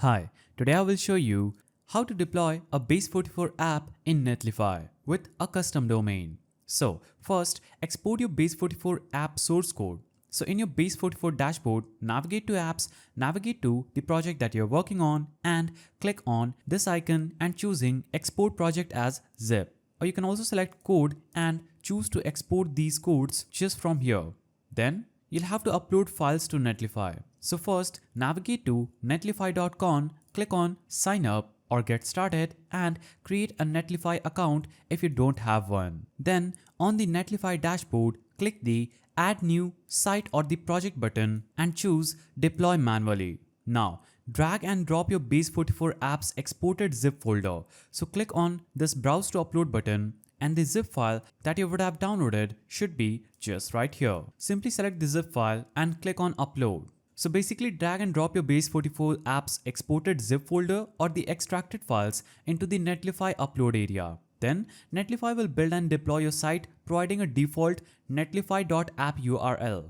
Hi, today I will show you how to deploy a Base44 app in Netlify with a custom domain. So first, export your Base44 app source code. So in your Base44 dashboard, navigate to apps, navigate to the project that you're working on and click on this icon and choosing export project as zip. Or you can also select code and choose to export these codes just from here. Then you'll have to upload files to Netlify. So first, navigate to netlify.com, click on sign up or get started and create a Netlify account if you don't have one. Then on the Netlify dashboard, click the add new site or the project button and choose deploy manually. Now, drag and drop your Base44 app's exported zip folder. So click on this browse to upload button and the zip file that you would have downloaded should be just right here. Simply select the zip file and click on upload. So basically drag and drop your Base44 app's exported zip folder or the extracted files into the Netlify upload area. Then Netlify will build and deploy your site providing a default netlify.app URL.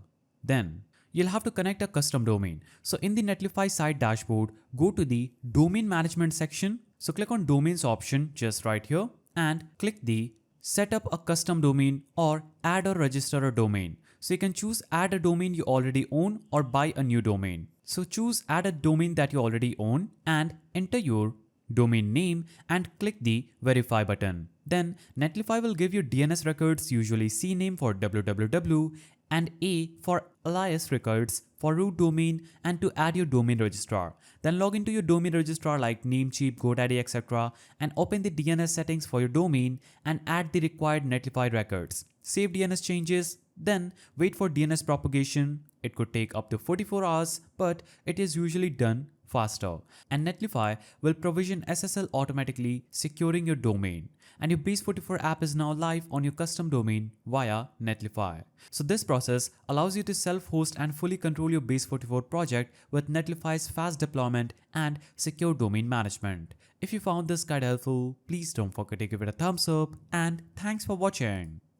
Then you'll have to connect a custom domain. So in the Netlify site dashboard, go to the domain management section. So click on domains option just right here and click the set up a custom domain or add or register a domain. So you can choose add a domain you already own or buy a new domain. So choose add a domain that you already own and enter your domain name and click the verify button. Then Netlify will give you DNS records, usually CNAME for www and A for alias records for root domain and to add your domain registrar. Then log into your domain registrar like Namecheap, GoDaddy, etc. and open the DNS settings for your domain and add the required Netlify records. Save DNS changes, then wait for DNS propagation. It could take up to 44 hours, but it is usually done faster. And Netlify will provision SSL automatically, securing your domain. And your Base44 app is now live on your custom domain via Netlify. So this process allows you to self-host and fully control your Base44 project with Netlify's fast deployment and secure domain management. If you found this guide helpful, please don't forget to give it a thumbs up and thanks for watching.